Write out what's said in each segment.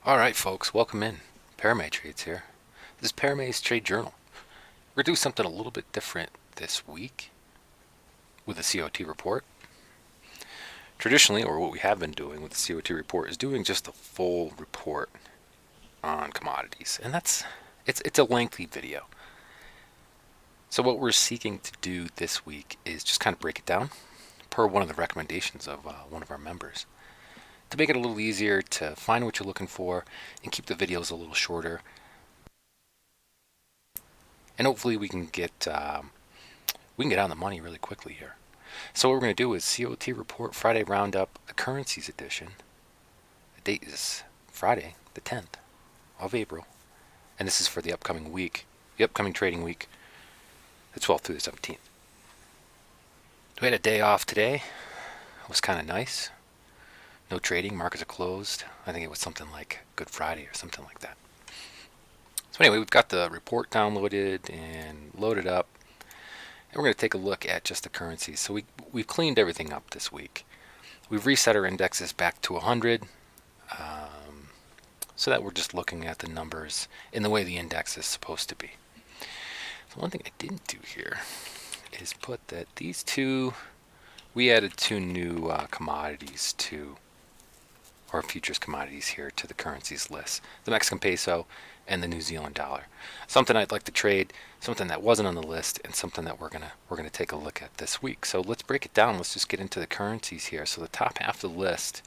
Alright folks, welcome in. Paramay Trades here. This is Paramay's Trade Journal. We're going to do something a little bit different this week with the CoT Report. Traditionally, or what we have been doing with the CoT Report, is doing just a full report on commodities. And it's a lengthy video. So what we're seeking to do this week is just kind of break it down per one of the recommendations of one of our members, to make it a little easier to find what you're looking for and keep the videos a little shorter. And hopefully we can get on the money really quickly here. So what we're going to do is CoT Report Friday Roundup, the Currencies edition. The date is Friday, the 10th of April. And this is for the upcoming week, the upcoming trading week, the 12th through the 17th. We had a day off today. It was kind of nice. No trading, markets are closed. I think it was something like Good Friday or something like that. So anyway, we've got the report downloaded and loaded up. And we're going to take a look at just the currencies. So we've cleaned everything up this week. We've reset our indexes back to 100. So that we're just looking at the numbers in the way the index is supposed to be. So one thing I didn't do here is put that these two, we added two new commodities to, or futures commodities here to the currencies list. The Mexican peso and the New Zealand dollar. Something I'd like to trade, something that wasn't on the list, and something that we're gonna take a look at this week. So let's break it down. Let's just get into the currencies here. So the top half of the list,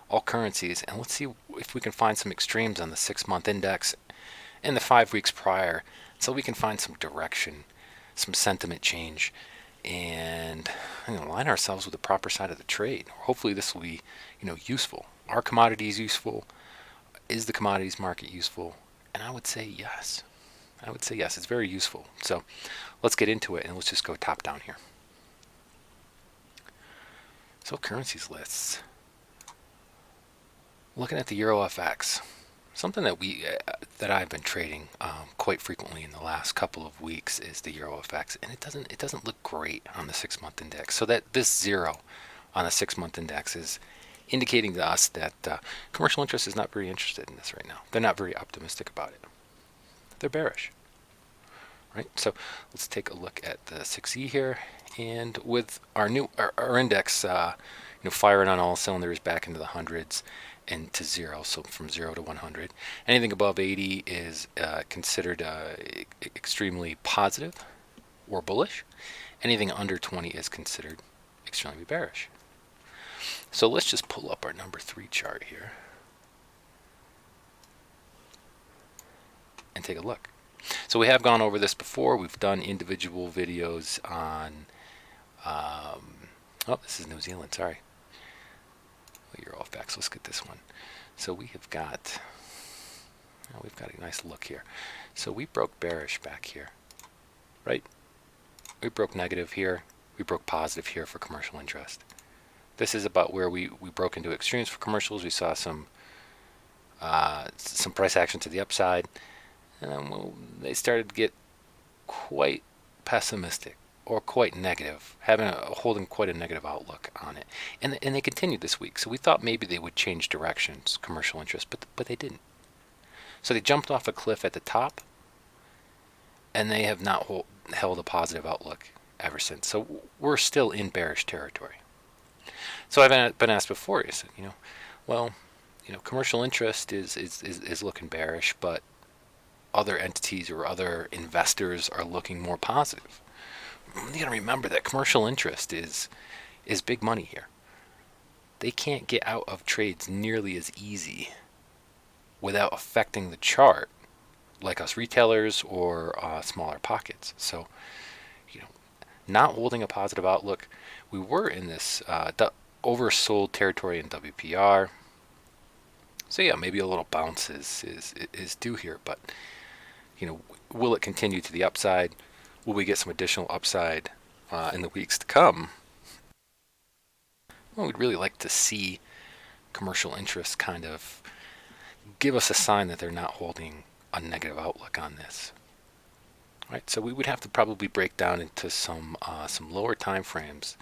all currencies, and let's see if we can find some extremes on the 6-month index and the 5 weeks prior, so we can find some direction, some sentiment change, and align ourselves with the proper side of the trade. Hopefully this will be useful. Are commodities useful? Is the commodities market useful? And I would say yes. It's very useful. So let's get into it and let's just go top down here. So currencies lists. Looking at the Euro FX, something that I've been trading quite frequently in the last couple of weeks is the Euro FX, and it doesn't look great on the 6-month index. So that this 0 on the 6-month index is indicating to us that commercial interest is not very interested in this right now. They're not very optimistic about it. They're bearish, right? So let's take a look at the 6E here, and with our index, firing on all cylinders back into the hundreds and to 0. So from 0 to 100, anything above 80 is considered extremely positive or bullish. Anything under 20 is considered extremely bearish. So let's just pull up our number 3 chart here and take a look. So we have gone over this before. We've done individual videos on, this is New Zealand, sorry. Well, you're off back, so let's get this one. So we have got, we've got a nice look here. So we broke bearish back here, right? We broke negative here. We broke positive here for commercial interest. This is about where we broke into extremes for commercials. We saw some price action to the upside, and they started to get quite pessimistic or quite negative, holding quite a negative outlook on it. And they continued this week. So we thought maybe they would change directions, commercial interest, but they didn't. So they jumped off a cliff at the top, and they have not held a positive outlook ever since. So we're still in bearish territory. So I've been asked before, I said, commercial interest is looking bearish, but other entities or other investors are looking more positive. You gotta remember that commercial interest is big money here. They can't get out of trades nearly as easy without affecting the chart like us retailers or smaller pockets. So, not holding a positive outlook. We were in this oversold territory in WPR. So yeah, maybe a little bounce is due here, but will it continue to the upside? Will we get some additional upside in the weeks to come? Well, we'd really like to see commercial interest kind of give us a sign that they're not holding a negative outlook on this. Right, so we would have to probably break down into some lower time frames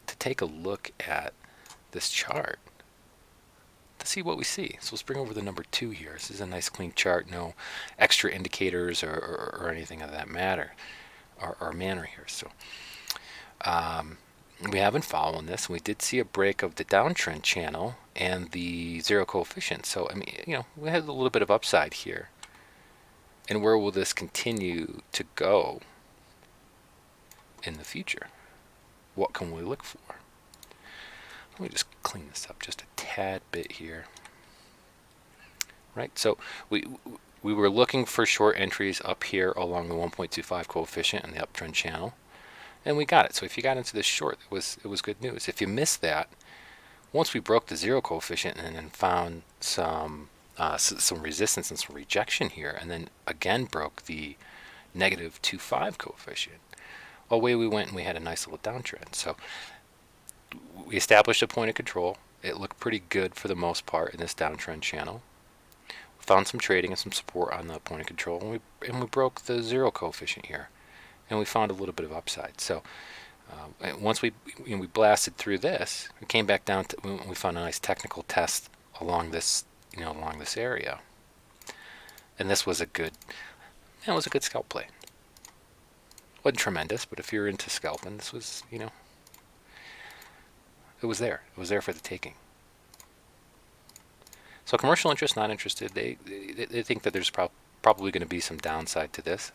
to take a look at this chart to see what we see. So let's bring over the number 2 here. This is a nice clean chart, no extra indicators or anything of that matter or manner here. So we have been following this. We did see a break of the downtrend channel and the zero coefficient. So I mean, we had a little bit of upside here. And where will this continue to go in the future? What can we look for? Let me just clean this up just a tad bit here. Right, so we were looking for short entries up here along the 1.25 coefficient in the uptrend channel, and we got it. So if you got into this short, it was good news. If you missed that, once we broke the zero coefficient and then found some resistance and some rejection here, and then again broke the negative 2.5 coefficient, away we went and we had a nice little downtrend. So we established a point of control. It looked pretty good for the most part in this downtrend channel. Found some trading and some support on the point of control, and we broke the zero coefficient here, and we found a little bit of upside. So once we blasted through this, we came back down to, we found a nice technical test along this area, and this was a good scalp play. Wasn't tremendous, but if you're into scalping, this was it was there. It was there for the taking. So commercial interest, not interested. They think that there's probably going to be some downside to this.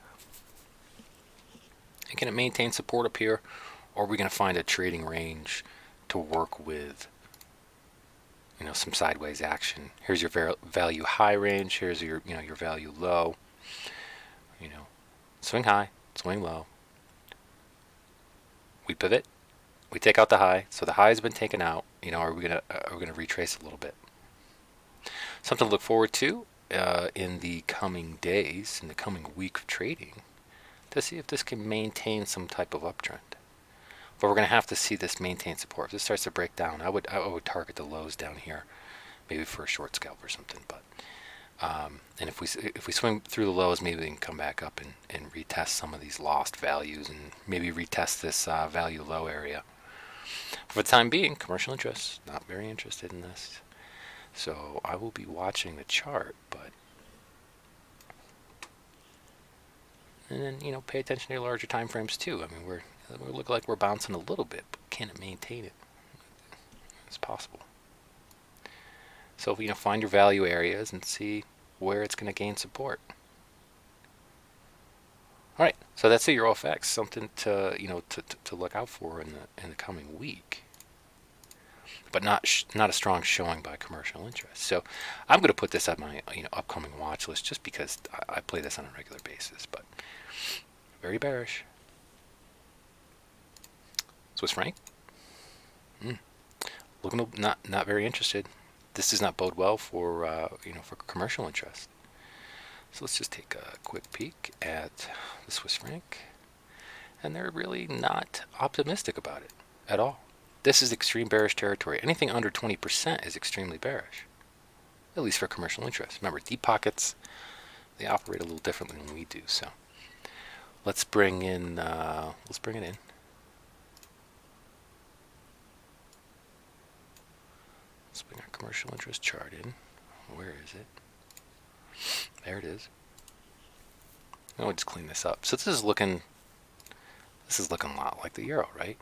And can it maintain support up here, or are we going to find a trading range to work with? Some sideways action. Here's your value high range. Here's your your value low. Swing high, swing low. We pivot. We take out the high. So the high has been taken out. Are we gonna retrace a little bit? Something to look forward to in the coming days, in the coming week of trading, to see if this can maintain some type of uptrend. But we're going to have to see this maintain support. If this starts to break down, I would target the lows down here, maybe for a short scalp or something. But and if we swing through the lows, maybe we can come back up and retest some of these lost values, and maybe retest this value low area. For the time being, commercial interest, not very interested in this. So I will be watching the chart, and then pay attention to your larger time frames too. I mean, we look like we're bouncing a little bit, but can it maintain it? It's possible. So find your value areas and see where it's going to gain support. All right, so that's the Euro FX, something to to look out for in the coming week. But not a strong showing by commercial interest. So I'm going to put this on my upcoming watch list just because I play this on a regular basis. But very bearish. Swiss franc, looking not very interested. This does not bode well for for commercial interest. So let's just take a quick peek at the Swiss franc, and they're really not optimistic about it at all. This is extreme bearish territory. Anything under 20% is extremely bearish, at least for commercial interest. Remember, deep pockets, they operate a little differently than we do. So let's bring it in. Let's bring our commercial interest chart in. Where is it? There it is. I'll just clean this up. So this is looking a lot like the euro, right?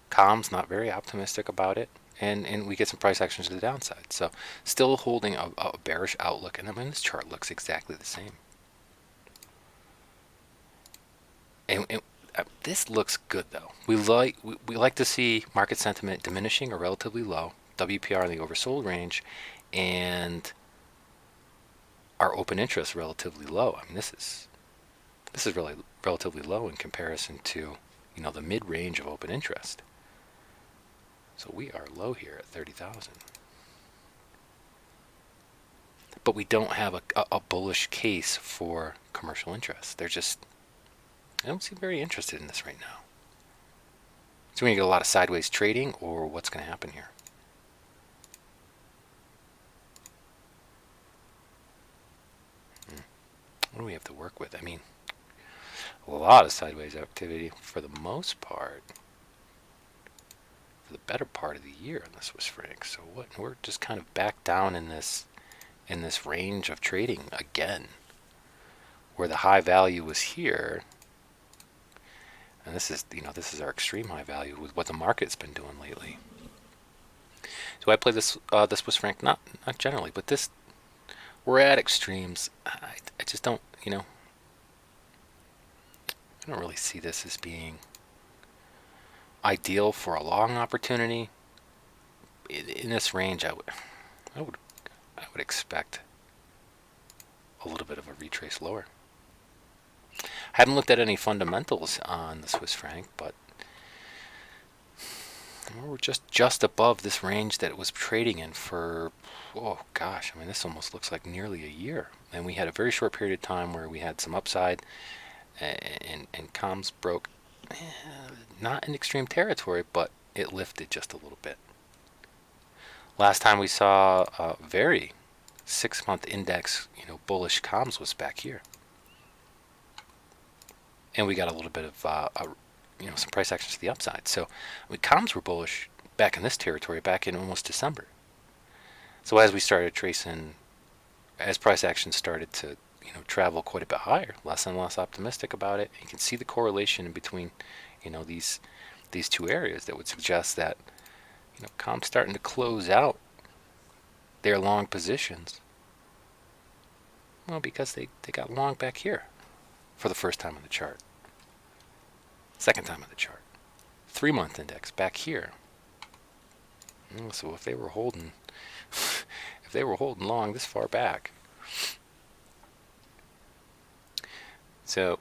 Com's not very optimistic about it, and we get some price actions to the downside. So still holding a bearish outlook, and I mean this chart looks exactly the same. And this looks good though. We like to see market sentiment diminishing or relatively low, WPR in the oversold range, and our open interest relatively low. I mean this is really relatively low in comparison to the mid range of open interest. So we are low here at 30,000. But we don't have a bullish case for commercial interest. I don't seem very interested in this right now. So we're going to get a lot of sideways trading, or what's going to happen here? What do we have to work with? I mean, a lot of sideways activity for the most part. for the better part of the year in the Swiss franc. So what? We're just kind of back down in this range of trading again, where the high value was here, and this is our extreme high value with what the market's been doing lately. So I play this Swiss franc not generally, but this, we're at extremes. I just don't I don't really see this as being ideal for a long opportunity. In this range, I would expect a little bit of a retrace lower. I haven't looked at any fundamentals on the Swiss franc, but we're just above this range that it was trading in for, oh gosh, I mean, this almost looks like nearly a year. And we had a very short period of time where we had some upside, and comms broke, not in extreme territory, but it lifted just a little bit. Last time we saw a very 6-month index, bullish comms was back here. And we got a little bit of some price action to the upside. So comms were bullish back in this territory back in almost December. So as we started tracing, as price action started to travel quite a bit higher, less and less optimistic about it, you can see the correlation in between these two areas that would suggest that comms starting to close out their long positions. Well, because they got long back here for the first time on the chart. Second time on the chart. 3-month index back here. So if they were holding long this far back. So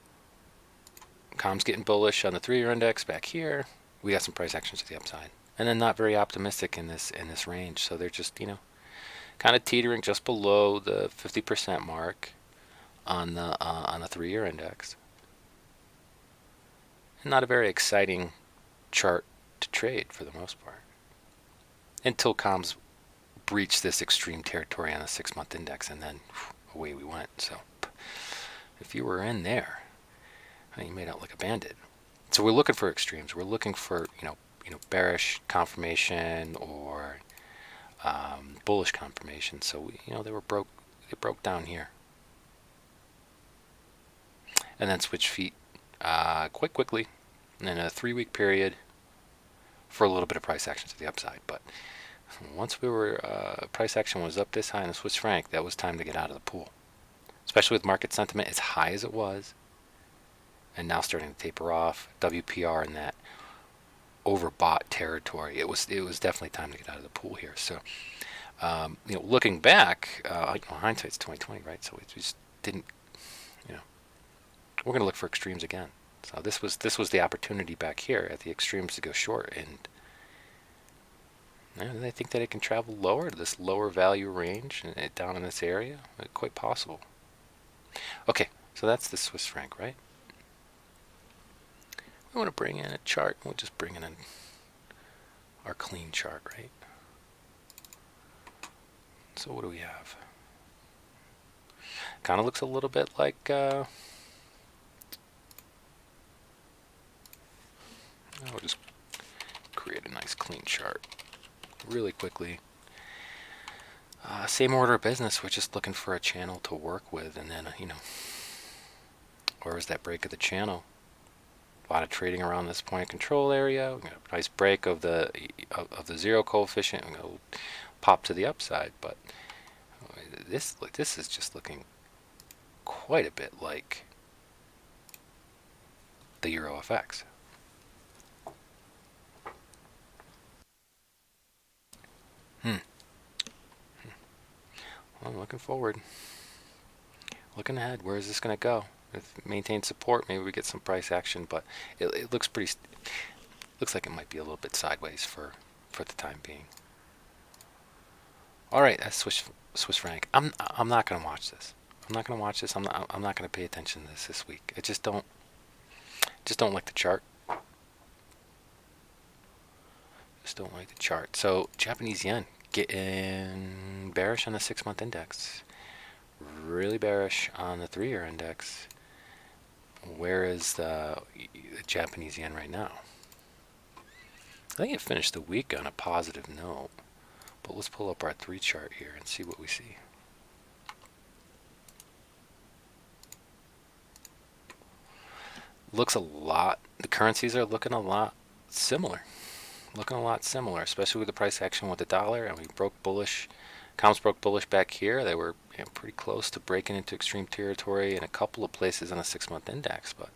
comms getting bullish on the 3-year index back here. We got some price actions to the upside. And then not very optimistic in this range. So they're just, kind of teetering just below the 50% mark on the 3-year index. Not a very exciting chart to trade for the most part, until comms breached this extreme territory on the 6-month index, and then away we went. So if you were in there, you made out like a bandit. So we're looking for extremes. We're looking for bearish confirmation or bullish confirmation. So they broke down here, and then switched feet quite quickly in a 3-week period for a little bit of price action to the upside. But once we were price action was up this high in the Swiss franc, that was time to get out of the pool, especially with market sentiment as high as it was, and now starting to taper off. WPR in that overbought territory. It was definitely time to get out of the pool here. So looking back, hindsight's 2020, right? So it just didn't. We're going to look for extremes again. So this was the opportunity back here at the extremes to go short, and I think that it can travel lower to this lower value range and down in this area. Quite possible. Okay, so that's the Swiss franc, right? We want to bring in a chart. We'll just bring in our clean chart, right? So what do we have? Kind of looks a little bit like I'll just create a nice clean chart really quickly. Same order of business. We're just looking for a channel to work with, and then where was that break of the channel? A lot of trading around this point of control area. We got a nice break of the zero coefficient. We're gonna pop to the upside, but this is just looking quite a bit like the Euro FX. Well, I'm looking forward. Looking ahead. Where is this going to go? If it maintains support, maybe we get some price action, but it looks looks like it might be a little bit sideways for the time being. All right, that's Swiss franc. I'm not going to watch this. I'm not going to watch this. I'm not going to pay attention to this week. I just don't like the chart. Just don't like the chart. So Japanese yen getting bearish on the 6-month index, really bearish on the 3-year index. Where is the Japanese yen right now? I think it finished the week on a positive note. But let's pull up our 3 chart here and see what we see. Looks a lot, the currencies are looking a lot similar. Especially with the price action with the dollar, and we broke bullish. Comms broke bullish back here. They were pretty close to breaking into extreme territory in a couple of places on a 6-month index, but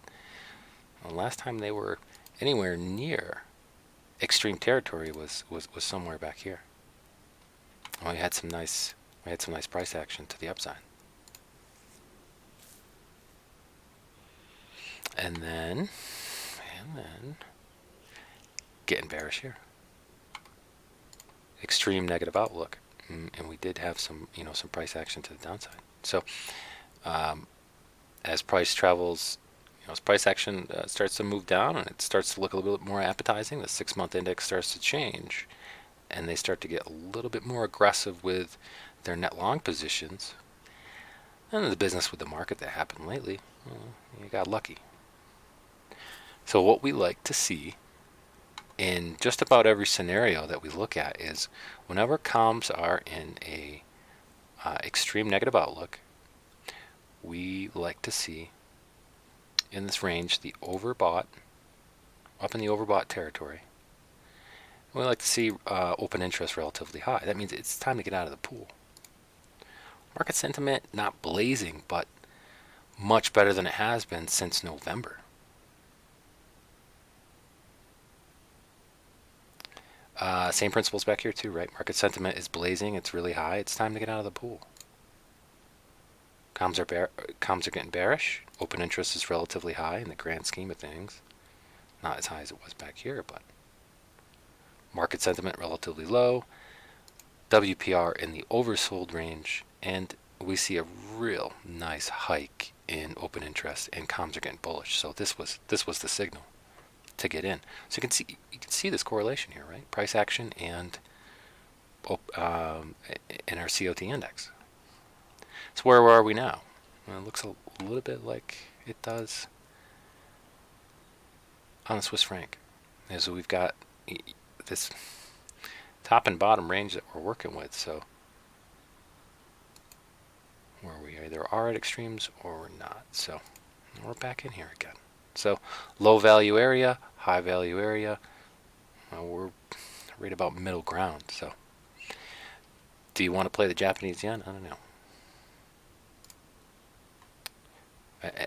last time they were anywhere near extreme territory was somewhere back here. And we had some nice price action to the upside. And then getting bearish here. Extreme negative outlook. And we did have some price action to the downside. So as price travels, as price action starts to move down and it starts to look a little bit more appetizing, the 6-month index starts to change, and they start to get a little bit more aggressive with their net long positions. And the business with the market that happened lately, you got lucky. So what we like to see in just about every scenario that we look at is whenever comms are in a extreme negative outlook, we like to see in this range the overbought, up in the overbought territory. We like to see open interest relatively high. That means it's time to get out of the pool. Market sentiment not blazing, but much better than it has been since November. Same principles back here too, right? Market sentiment is blazing. It's really high. It's time to get out of the pool. Comms are getting bearish. Open interest is relatively high in the grand scheme of things. Not as high as it was back here, but market sentiment relatively low. WPR in the oversold range, and we see a real nice hike in open interest, and comms are getting bullish. So this was the signal to get in. So you can see this correlation here, right? Price action and in our CoT index. So where are we now? Well, it looks a little bit like it does on the Swiss franc. And so we've got this top and bottom range that we're working with. So where we either are at extremes or we're not. So we're back in here again. So low value area, high value area. We're right about middle ground. So do you want to play the Japanese yen? I don't know.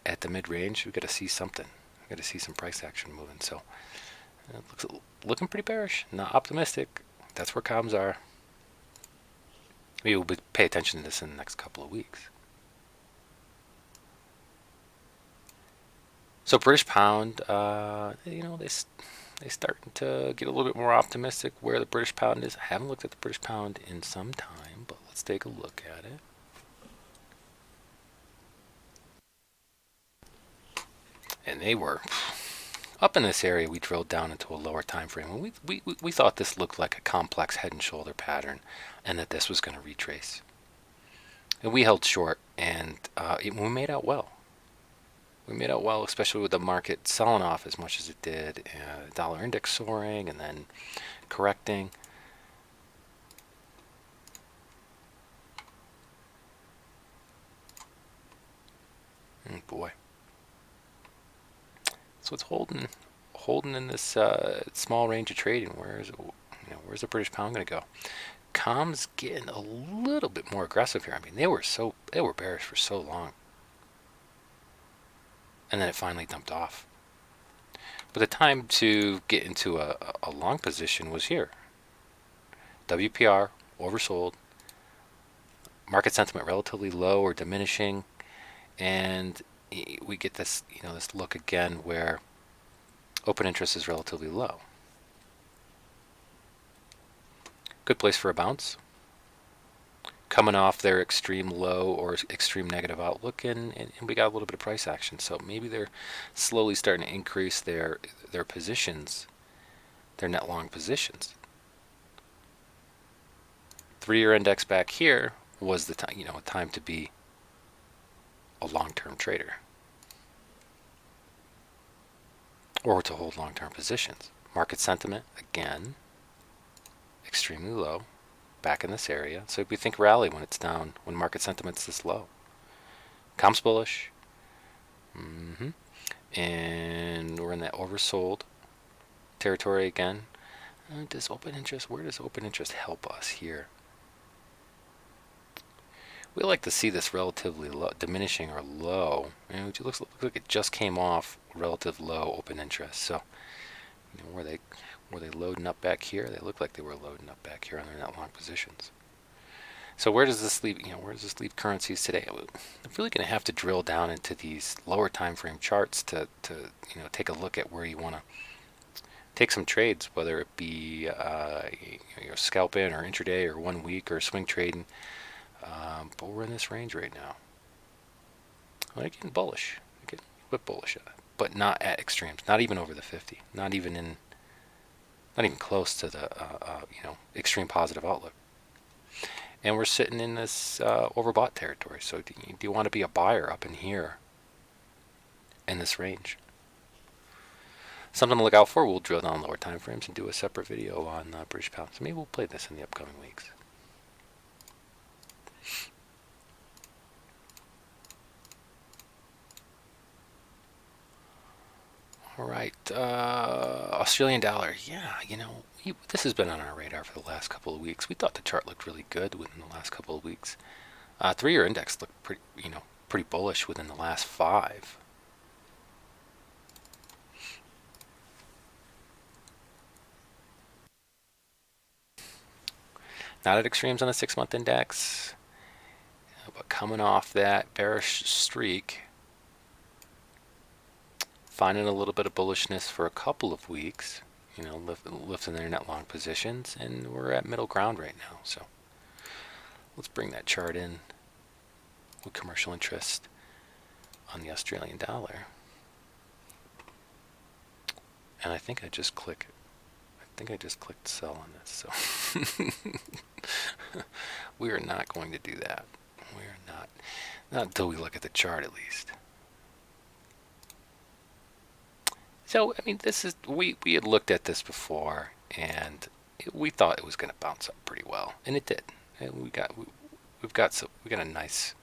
At the mid-range, we've got to see something. We've got to see some price action moving. So it looks looking pretty bearish. Not optimistic. That's where comms are. We will pay attention to this in the next couple of weeks. So British pound, they starting to get a little bit more optimistic where the British pound is. I haven't looked at the British pound in some time, but let's take a look at it. And they were up in this area. We drilled down into a lower time frame, and we thought this looked like a complex head and shoulder pattern, and that this was going to retrace. And we held short, and we made out well. We made out well, especially with the market selling off as much as it did, dollar index soaring and then correcting. Boy. So it's holding in this small range of trading. Where's the British pound going to go? Comms getting a little bit more aggressive here. I mean, they were bearish for so long, and then it finally dumped off. But the time to get into a long position was here. WPR oversold, market sentiment relatively low or diminishing, and we get this this look again where open interest is relatively low. Good place for a bounce. Coming off their extreme low or extreme negative outlook, and we got a little bit of price action. So maybe they're slowly starting to increase their positions, their net long positions. 3-year index back here was the time, a time to be a long-term trader or to hold long-term positions. Market sentiment, again, extremely low, back in this area. So we think rally when it's down, when market sentiment's this low. Comps bullish. And we're in that oversold territory again. Does open interest, where does open interest help us here? We like to see this relatively low, diminishing or low. It looks like it just came off relative low open interest. So, were they loading up back here? They look like they were loading up back here on their net long positions. So where does this leave? Where does this leave currencies today? I'm really going to have to drill down into these lower time frame charts to take a look at where you want to take some trades, whether it be scalping or intraday or 1 week or swing trading. But we're in this range right now. I'm getting bullish. I'm getting a bit bullish, but not at extremes. Not even over the 50. Not even close to the extreme positive outlook. And we're sitting in this overbought territory. So do you want to be a buyer up in here in this range? Something to look out for. We'll drill down lower time frames and do a separate video on British pound. So maybe we'll play this in the upcoming weeks. All right, Australian dollar. Yeah, this has been on our radar for the last couple of weeks. We thought the chart looked really good within the last couple of weeks. 3-year index looked pretty bullish within the last 5. Not at extremes on the 6-month index, but coming off that bearish streak, finding a little bit of bullishness for a couple of weeks, lifting their net long positions, and we're at middle ground right now. So let's bring that chart in with commercial interest on the Australian dollar. And I think I just clicked sell on this. So we are not going to do that. We are not until we look at the chart at least. So, this is, we had looked at this before, and we thought it was going to bounce up pretty well, and it did. And we got a nice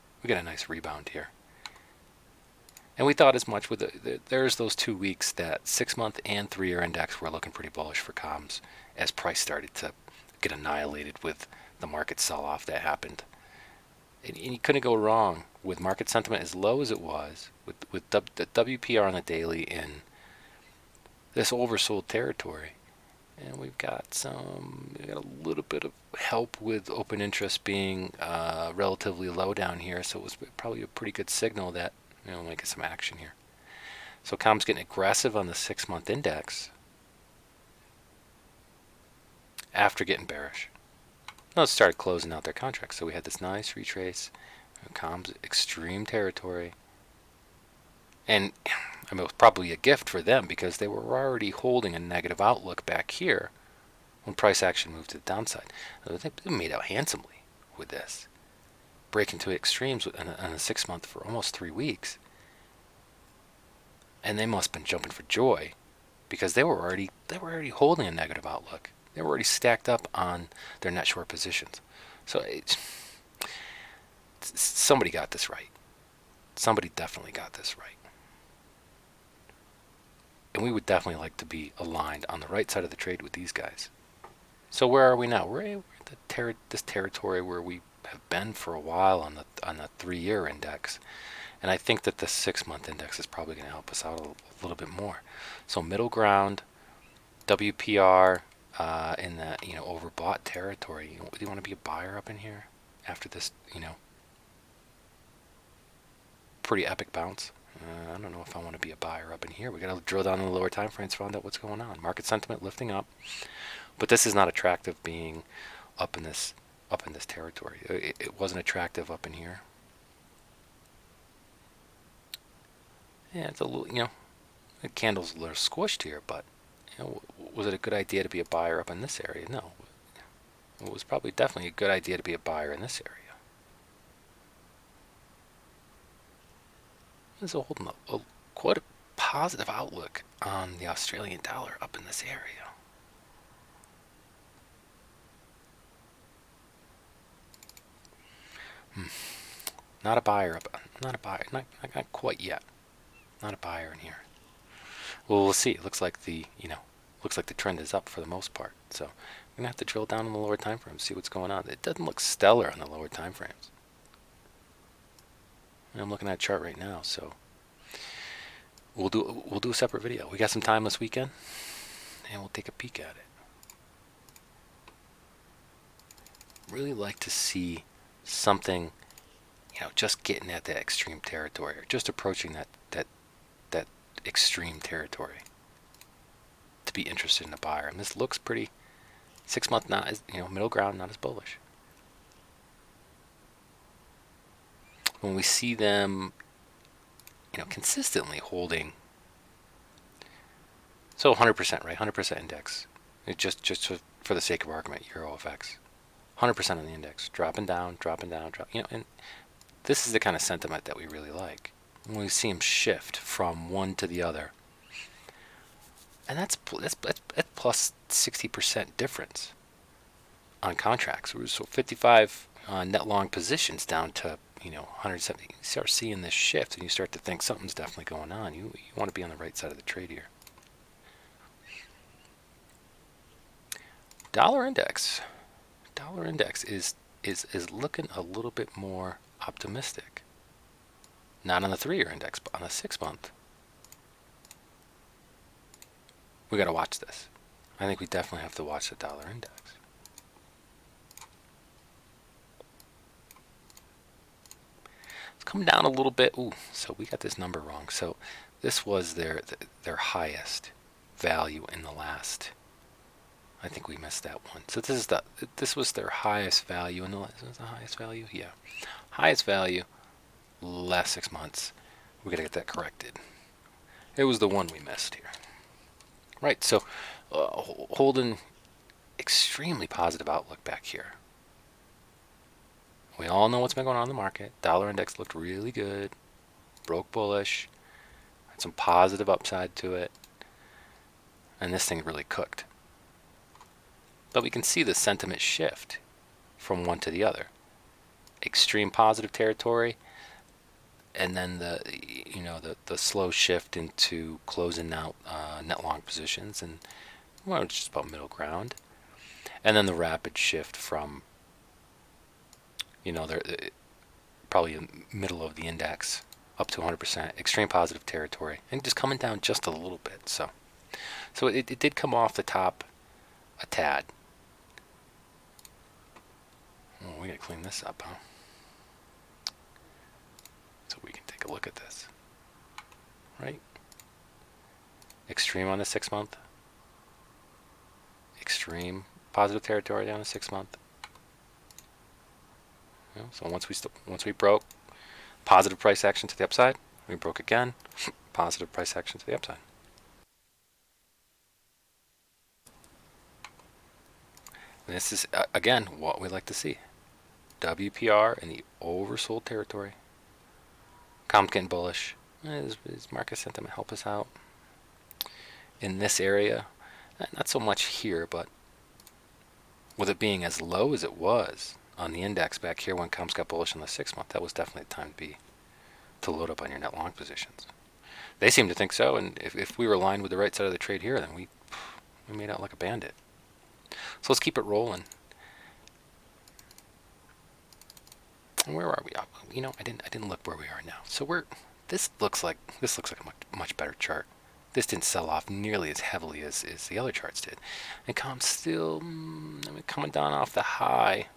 rebound here. And we thought as much with there's those 2 weeks that 6-month and 3-year index were looking pretty bullish for comms as price started to get annihilated with the market sell-off that happened. And you couldn't go wrong with market sentiment as low as it was, with the WPR on the daily in this oversold territory, and we've got a little bit of help with open interest being relatively low down here, so it was probably a pretty good signal that we'll get some action here. So com's getting aggressive on the 6-month index after getting bearish. Now it started closing out their contracts, so we had this nice retrace. Com's extreme territory, and it was probably a gift for them because they were already holding a negative outlook back here when price action moved to the downside. They made out handsomely with this, breaking to extremes on a 6-month for almost 3 weeks. And they must have been jumping for joy because they were already holding a negative outlook. They were already stacked up on their net short positions. So somebody got this right. Somebody definitely got this right. And we would definitely like to be aligned on the right side of the trade with these guys. So where are we now? We're in this territory where we have been for a while on the 3-year index, and I think that the 6-month index is probably going to help us out a little bit more. So middle ground, WPR in that overbought territory. Do you want to be a buyer up in here after this pretty epic bounce? I don't know if I want to be a buyer up in here. We got to drill down in the lower time frames, find out what's going on. Market sentiment lifting up, but this is not attractive being up in this territory. It wasn't attractive up in here. Yeah, it's a little, the candle's a little squished here, but was it a good idea to be a buyer up in this area? No. It was probably definitely a good idea to be a buyer in this area. This is holding quite a positive outlook on the Australian dollar up in this area. Not a buyer, not not quite yet. Not a buyer in here. Well, we'll see. It looks like the trend is up for the most part. So we're gonna have to drill down on the lower time frames, see what's going on. It doesn't look stellar on the lower time frames. And I'm looking at a chart right now, so we'll do a separate video. We got some time this weekend, and we'll take a peek at it. Really like to see something, just getting at that extreme territory, or just approaching that extreme territory to be interested in a buyer. And this looks pretty 6 month, not as middle ground, not as bullish. When we see them consistently holding, so 100%, right? 100% index. It just for the sake of argument, Euro FX, 100% on the index, dropping down, and this is the kind of sentiment that we really like. When we see them shift from one to the other, and that's plus 60% difference on contracts. So 55 net long positions down to 170. You start seeing this shift, and you start to think something's definitely going on. You want to be on the right side of the trade here. Dollar index is looking a little bit more optimistic. Not on the 3-year index, but on the 6 month. We got to watch this. I think we definitely have to watch the dollar index. It's come down a little bit. Ooh, so we got this number wrong. So this was their highest value in the last. I think we missed that one. So this was their highest value in the last. Was the highest value? Yeah, highest value last 6 months. We gotta get that corrected. It was the one we missed here. Right. So holding extremely positive outlook back here. We all know what's been going on in the market. Dollar index looked really good, broke bullish, had some positive upside to it, and this thing really cooked. But we can see the sentiment shift from one to the other. Extreme positive territory, and then the slow shift into closing out net long positions, and just about middle ground, and then the rapid shift from probably in the middle of the index up to 100%, extreme positive territory, and just coming down just a little bit. So it did come off the top a tad. Oh, we gotta clean this up, huh? So we can take a look at this. Right? Extreme on the 6 month. Extreme positive territory down the 6 month. So once we broke, positive price action to the upside. We broke again, positive price action to the upside. And this is again what we like to see. WPR in the oversold territory. Comp getting bullish. Is market sentiment help us out in this area? Not so much here, but with it being as low as it was on the index back here when comps got bullish in the 6 month, that was definitely the time to load up on your net long positions. They seem to think so, and if we were aligned with the right side of the trade here, then we made out like a bandit. So let's keep it rolling. And where are we? I didn't look where we are now. So this looks like a much better chart. This didn't sell off nearly as heavily as the other charts did. And comps still coming down off the high.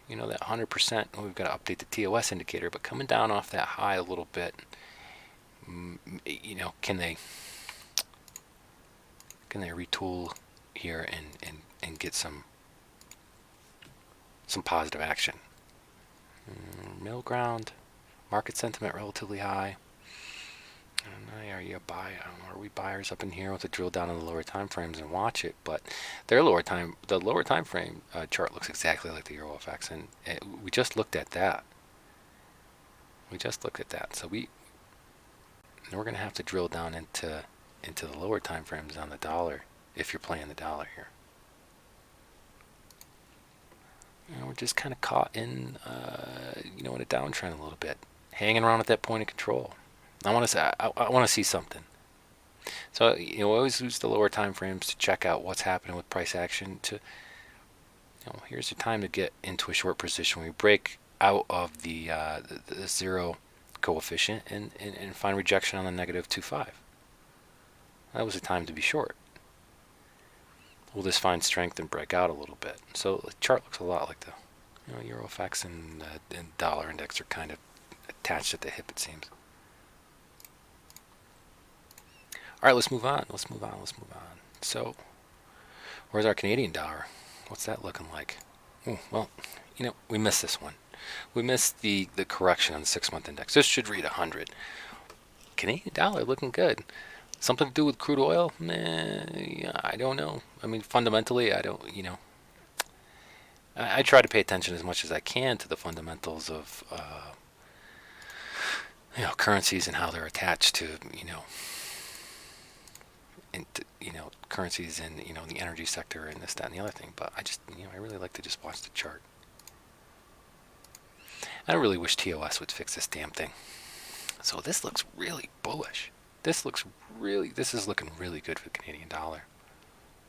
That 100%, we've got to update the TOS indicator, but coming down off that high a little bit, can they retool here and get some positive action? Middle ground, market sentiment relatively high. Are we buyers up in here? We'll have to drill down on the lower time frames and watch it, but the lower time frame chart looks exactly like the Euro FX, and we just looked at that. So And we're going to have to drill down into the lower time frames on the dollar if you're playing the dollar here. We're just kind of caught in, in a downtrend a little bit, hanging around at that point of control. I want to see something. So always use the lower time frames to check out what's happening with price action. Here's the time to get into a short position. We break out of the zero coefficient and find rejection on the -2.5. That was the time to be short. We'll just find strength and break out a little bit. So the chart looks a lot like the Eurofax and dollar index are kind of attached at the hip, it seems. All right, let's move on. So where's our Canadian dollar? What's that looking like? Well, we missed this one. We missed the correction on the 6-month index. This should read 100. Canadian dollar looking good. Something to do with crude oil? I don't know. I mean, fundamentally, I don't, I try to pay attention as much as I can to the fundamentals of, currencies and how they're attached to, currencies in, the energy sector and this, that, and the other thing. But I just, I really like to just watch the chart. I really wish TOS would fix this damn thing. So this looks really bullish. This is looking really good for the Canadian dollar.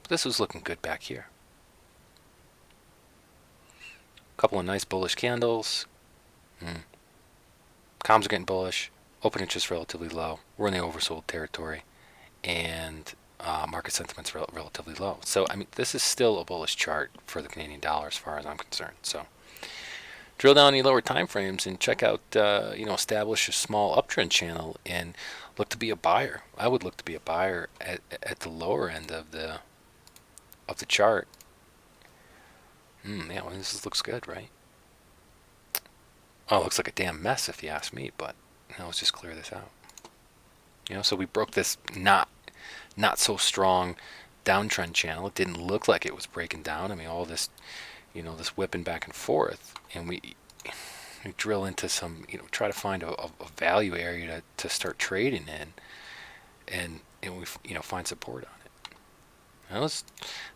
But this was looking good back here. A couple of nice bullish candles. Comms are getting bullish. Open interest relatively low. We're in the oversold territory. And market sentiment's relatively low. So, this is still a bullish chart for the Canadian dollar as far as I'm concerned. So, drill down the lower time frames and check out, establish a small uptrend channel and look to be a buyer. I would look to be a buyer at the lower end of the chart. This looks good, right? Oh, it looks like a damn mess if you ask me, but let's just clear this out. So we broke this not so strong downtrend channel. It didn't look like it was breaking down. All this, this whipping back and forth, and we drill into some, try to find a value area to start trading in, and we find support on it. Now, it's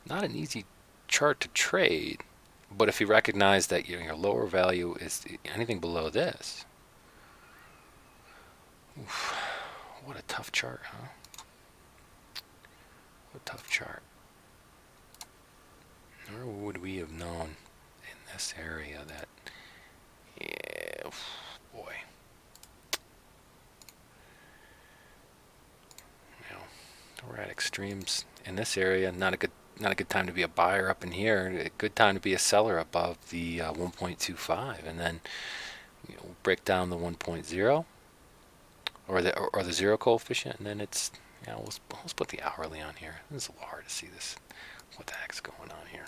not an easy chart to trade, but if you recognize that your lower value is anything below this, what a tough chart, huh? What a tough chart. Where would we have known in this area that, boy, we're at extremes in this area. Not a good time to be a buyer up in here. A good time to be a seller above the 1.25, and then break down the 1.0 or the zero coefficient, and then it's let's put the hourly on here. This is a little hard to see this. What the heck's going on here?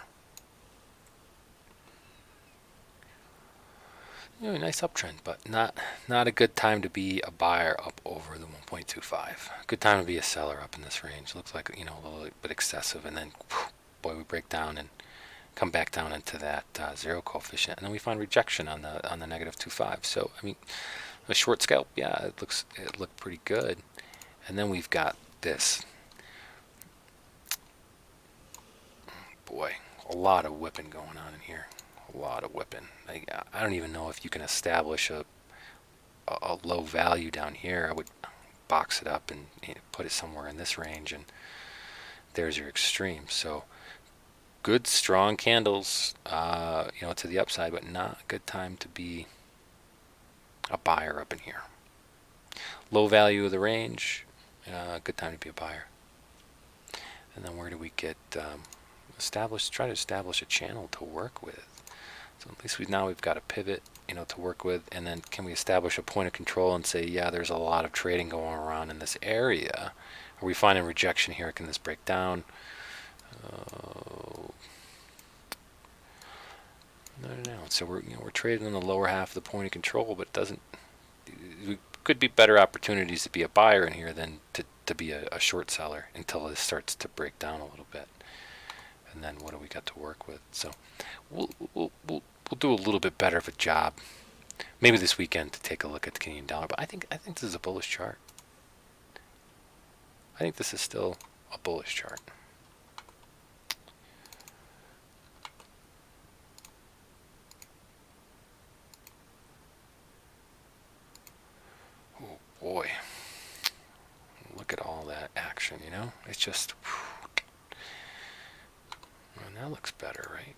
Nice uptrend, but not a good time to be a buyer up over the 1.25. Good time to be a seller up in this range. Looks like a little bit excessive, and then boy, we break down and come back down into that zero coefficient, and then we find rejection on the -2.5. So a short scalp, yeah, it looked pretty good, and then we've got this. Boy, a lot of whipping going on in here. A lot of whipping. I don't even know if you can establish a low value down here. I would box it up and put it somewhere in this range, and there's your extreme. So good strong candles to the upside, but not a good time to be a buyer up in here. Low value of the range, good time to be a buyer. And then where do we get try to establish a channel to work with? So at least we've got a pivot, to work with, and then can we establish a point of control and say, yeah, there's a lot of trading going around in this area? Are we finding rejection here? Can this break down? No. So we're trading in the lower half of the point of control, but it could be better opportunities to be a buyer in here than to be a short seller until this starts to break down a little bit. And then what do we got to work with? So we'll do a little bit better of a job maybe this weekend to take a look at the Canadian dollar. But I think this is a bullish chart. I think this is still a bullish chart. Oh boy. Look at all that action, you know? It's just, well, that looks better, right?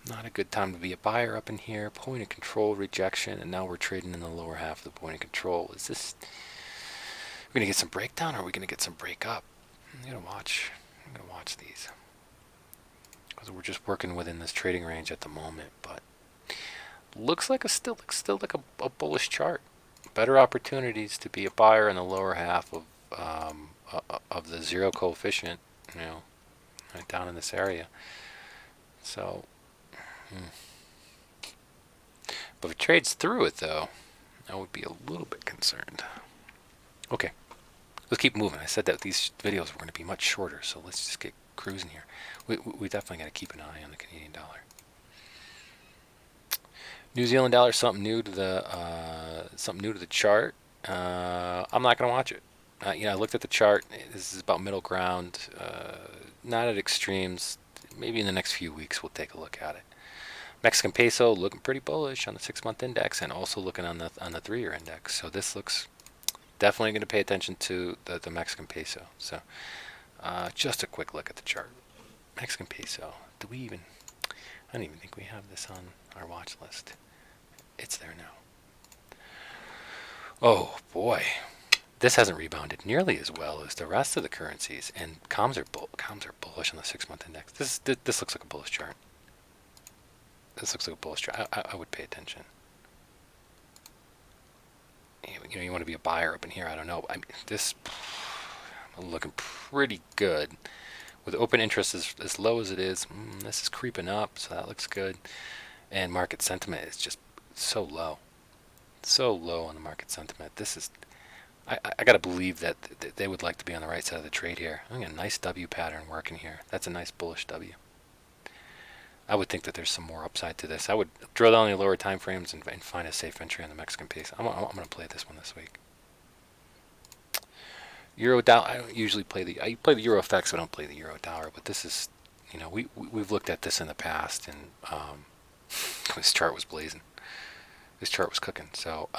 Not a good time to be a buyer up in here. Point of control rejection, and now we're trading in the lower half of the point of control. Is this, we're gonna get some breakdown, or are we gonna get some break up? I'm gonna watch these, because we're just working within this trading range at the moment. But looks like still like a bullish chart. Better opportunities to be a buyer in the lower half of the zero coefficient, you know, right down in this area. So, but if it trades through it, though, I would be a little bit concerned. Okay, let's keep moving. I said that these videos were going to be much shorter, so let's just get cruising here. We definitely got to keep an eye on the Canadian dollar. New Zealand dollar, something new to the chart. I'm not going to watch it. You know, I looked at the chart. This is about middle ground, not at extremes. Maybe in the next few weeks we'll take a look at it. Mexican peso looking pretty bullish on the 6-month index, and also looking on the 3-year index. So this looks definitely going to pay attention to the Mexican peso. So just a quick look at the chart. Mexican peso. Do we even? I don't even think we have this on our watch list. It's there now. Oh boy, this hasn't rebounded nearly as well as the rest of the currencies, and comms are bullish on the 6-month index. This looks like a bullish chart. This looks like a bullish chart. I would pay attention. You know, you want to be a buyer up in here. I don't know. I mean, this looking pretty good. With open interest as low as it is, this is creeping up, so that looks good. And market sentiment is just so low on the market sentiment. This is, I gotta believe that they would like to be on the right side of the trade here. I think a nice W pattern working here. That's a nice bullish W. I would think that there's some more upside to this. I would drill down the lower time frames and find a safe entry on the Mexican peso. I'm gonna play this one this week. Euro dollar. I don't usually play I play the Euro FX, but I don't play the Euro dollar. But this is, you know, we've looked at this in the past, and this chart was blazing. This chart was cooking. So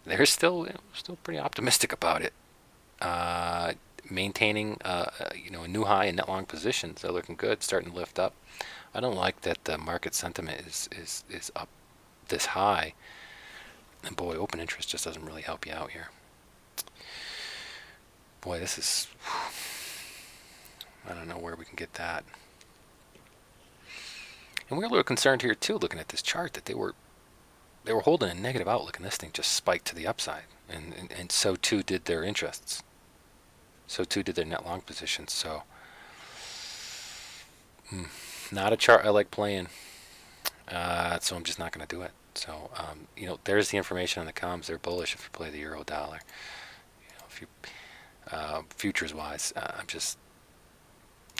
they're still pretty optimistic about it. Maintaining you know, a new high in net long positions. They're looking good, starting to lift up. I don't like that the market sentiment is up this high. And boy, open interest just doesn't really help you out here. Boy, this is, I don't know where we can get that. And we're a little concerned here too, looking at this chart, that they were holding a negative outlook, and this thing just spiked to the upside, and so too did their interests. So too did their net long positions. So not a chart I like playing. So I'm just not going to do it. So you know, there's the information on the comms. They're bullish if you play the euro dollar. You know, if you futures wise, I'm just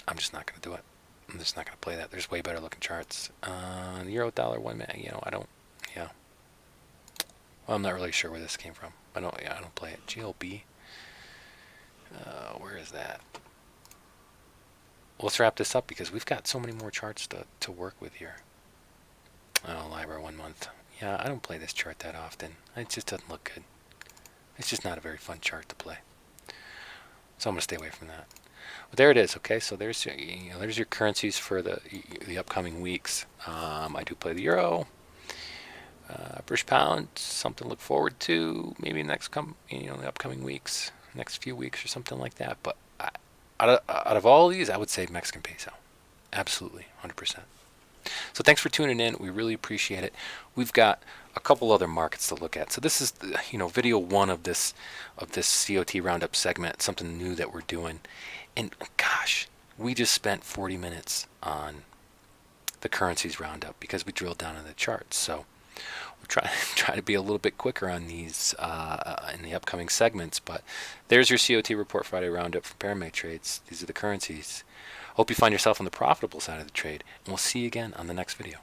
not going to do it. I'm just not going to play that. There's way better looking charts. The euro dollar 1 minute. You know, I don't. Yeah. Well, I'm not really sure where this came from. I don't play it. GLB. Where is that? Let's wrap this up, because we've got so many more charts to work with here. Oh, LIBOR 1 month. Yeah, I don't play this chart that often. It just doesn't look good. It's just not a very fun chart to play. So I'm going to stay away from that. But there it is. Okay, so there's your currencies for the upcoming weeks. I do play the euro, British pound, something to look forward to. Maybe the upcoming weeks, next few weeks or something like that. But out of all these, I would say Mexican peso, absolutely, 100%. So thanks for tuning in. We really appreciate it. We've got a couple other markets to look at. So this is, video 1 of this CoT Roundup segment, something new that we're doing. And gosh, we just spent 40 minutes on the Currencies Roundup because we drilled down in the charts. So we'll try to be a little bit quicker on these in the upcoming segments. But there's your CoT Report Friday Roundup for Paramay trades. These are the currencies. Hope you find yourself on the profitable side of the trade, and we'll see you again on the next video.